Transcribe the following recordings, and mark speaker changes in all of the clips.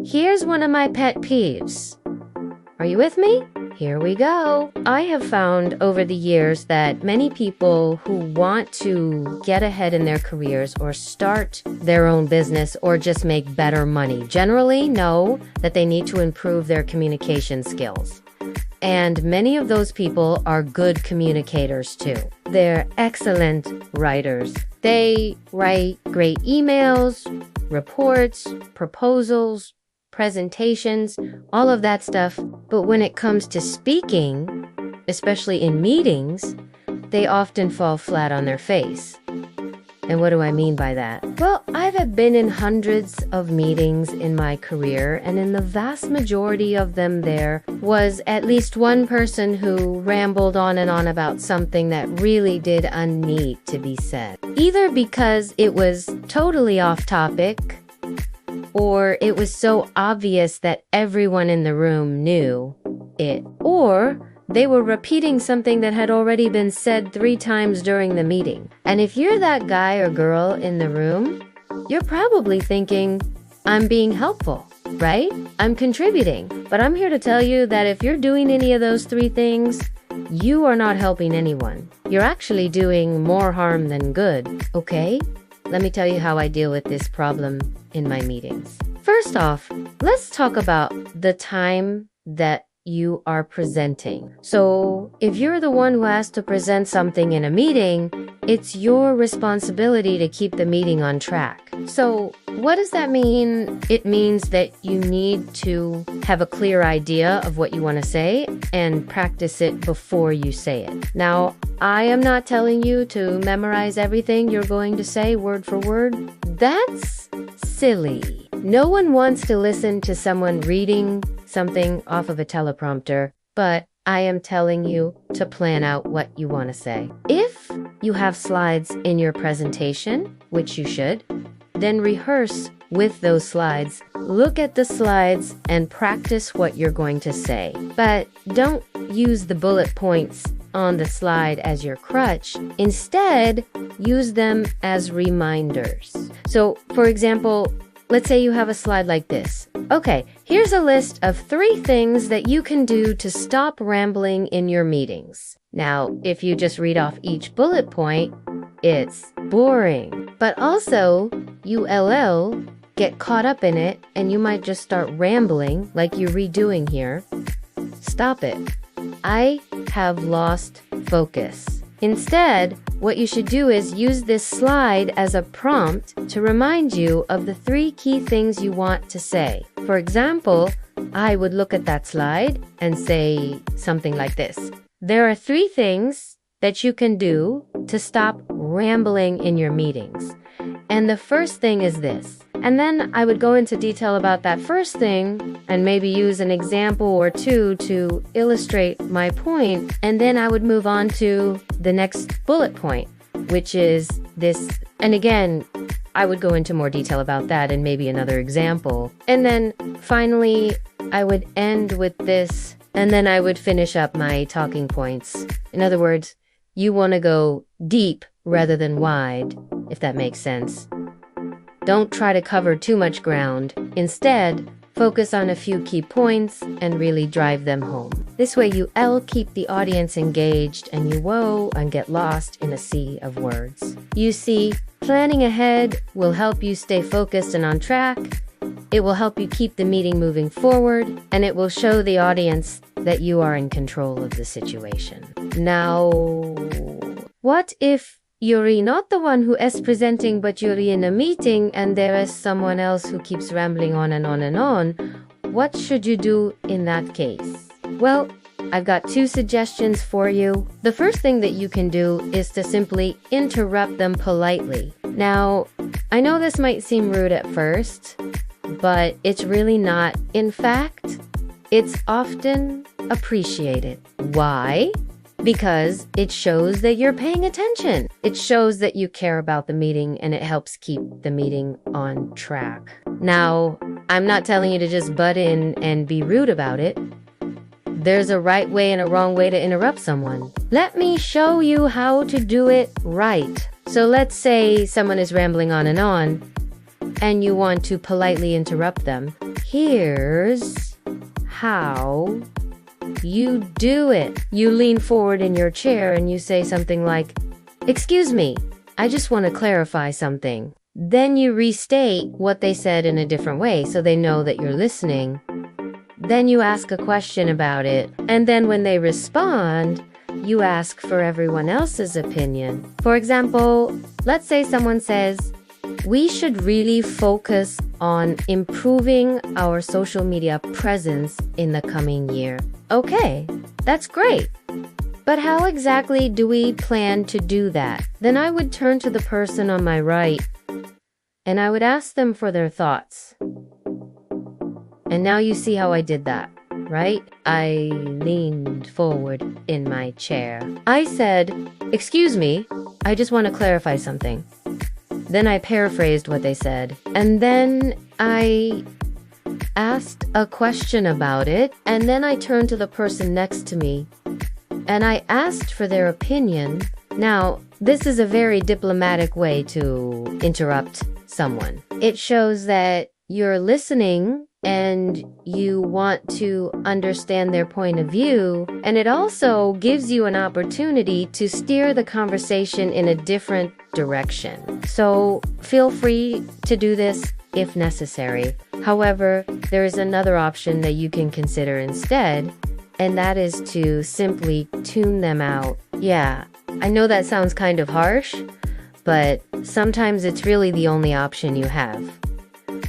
Speaker 1: here's one of my pet peeves. Are you with me? Here we go. I have found over the years that many people who want to get ahead in their careers or start their own business or just make better money generally know that they need to improve their communication skills. And many of those people are good communicators too. They're excellent writers. They write great emails, reports, proposals, presentations, all of that stuff. But when it comes to speaking, especially in meetings, they often fall flat on their face. And what do I mean by that? Well, I've been in hundreds of meetings in my career, and in the vast majority of them there was at least one person who rambled on and on about something that really did need to be said. Either because it was totally off topic, or it was so obvious that everyone in the room knew it, or they were repeating something that had already been said 3 times during the meeting. And if you're that guy or girl in the room, you're probably thinking, I'm being helpful, right? I'm contributing. But I'm here to tell you that if you're doing any of those 3 things, you are not helping anyone. You're actually doing more harm than good, okay? Let me tell you how I deal with this problem in my meetings. First off, let's talk about the time that you are presenting. So if you're the one who has to present something in a meeting, it's your responsibility to keep the meeting on track. So what does that mean? It means that you need to have a clear idea of what you want to say and practice it before you say it. Now, I am not telling you to memorize everything you're going to say word for word. That's silly. No one wants to listen to someone reading something off of a teleprompter, but I am telling you to plan out what you want to say. If you have slides in your presentation, which you should, then rehearse with those slides. Look at the slides and practice what you're going to say. But don't use the bullet points on the slide as your crutch. Instead, use them as reminders. So, for example, let's say you have a slide like this. Okay, here's a list of 3 things that you can do to stop rambling in your meetings. Now, if you just read off each bullet point, it's boring. But also, ULL get caught up in it and you might just start rambling like you're redoing here. Stop it. I have lost focus. Instead, what you should do is use this slide as a prompt to remind you of the 3 key things you want to say. For example, I would look at that slide and say something like this. There are 3 things that you can do to stop rambling in your meetings. And the first thing is this. And then I would go into detail about that first thing and maybe use an example or 2 to illustrate my point. And then I would move on to the next bullet point, which is this. And again, I would go into more detail about that and maybe another example. And then finally, I would end with this, and then I would finish up my talking points. In other words, you want to go deep rather than wide, if that makes sense. Don't try to cover too much ground. Instead, focus on a few key points and really drive them home. This way you keep the audience engaged and you and get lost in a sea of words. You see, planning ahead will help you stay focused and on track. It will help you keep the meeting moving forward, and it will show the audience that you are in control of the situation. Now, what if you're not the one who is presenting, but you're in a meeting and there is someone else who keeps rambling on and on and on? What should you do in that case? Well, I've got 2 suggestions for you. The first thing that you can do is to simply interrupt them politely. Now, I know this might seem rude at first, but it's really not. In fact, it's often appreciated. Why? Because it shows that you're paying attention. It shows that you care about the meeting and it helps keep the meeting on track. Now, I'm not telling you to just butt in and be rude about it. There's a right way and a wrong way to interrupt someone. Let me show you how to do it right. So let's say someone is rambling on and you want to politely interrupt them. Here's how you do it. You lean forward in your chair and you say something like, "Excuse me, I just want to clarify something." Then you restate what they said in a different way so they know that you're listening. Then you ask a question about it. And then when they respond, you ask for everyone else's opinion. For example, let's say someone says, "We should really focus on improving our social media presence in the coming year." Okay, that's great. But how exactly do we plan to do that? Then I would turn to the person on my right and I would ask them for their thoughts. And now you see how I did that, right? I leaned forward in my chair. I said, "Excuse me, I just want to clarify something." Then I paraphrased what they said. And then I asked a question about it. And then I turned to the person next to me and I asked for their opinion. Now, this is a very diplomatic way to interrupt someone. It shows that you're listening and you want to understand their point of view. And it also gives you an opportunity to steer the conversation in a different direction. So feel free to do this if necessary. However, there is another option that you can consider instead, and that is to simply tune them out. Yeah, I know that sounds kind of harsh, but sometimes it's really the only option you have.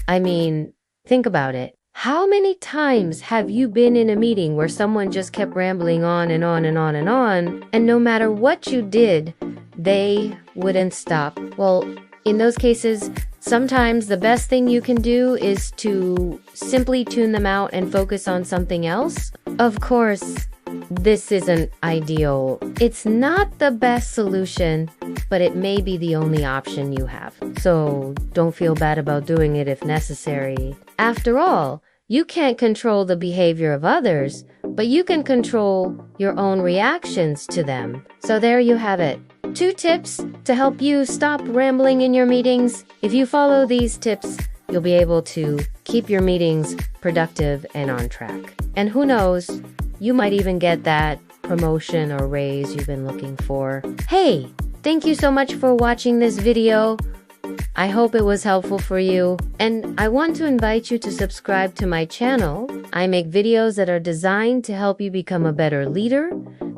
Speaker 1: I mean, think about it. How many times have you been in a meeting where someone just kept rambling on and on and on and on, and no matter what you did, they wouldn't stop? Well, in those cases, sometimes the best thing you can do is to simply tune them out and focus on something else. Of course, this isn't ideal. It's not the best solution, but it may be the only option you have. So don't feel bad about doing it if necessary. After all, you can't control the behavior of others, but you can control your own reactions to them. So there you have it. 2 tips to help you stop rambling in your meetings. If you follow these tips, you'll be able to keep your meetings productive and on track. And who knows, you might even get that promotion or raise you've been looking for. Hey, thank you so much for watching this video. I hope it was helpful for you. And I want to invite you to subscribe to my channel. I make videos that are designed to help you become a better leader,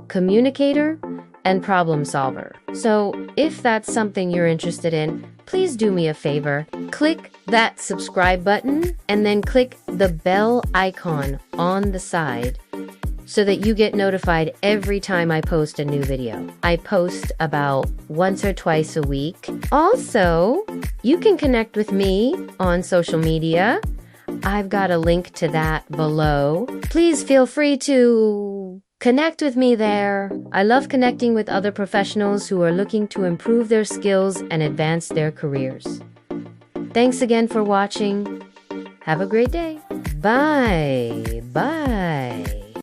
Speaker 1: communicator, and problem solver. So if that's something you're interested in, please do me a favor. Click that subscribe button and then click the bell icon on the side so that you get notified every time I post a new video. I post about once or twice a week. Also, you can connect with me on social media. I've got a link to that below. Please feel free to connect with me there. I love connecting with other professionals who are looking to improve their skills and advance their careers. Thanks again for watching. Have a great day. Bye. Bye.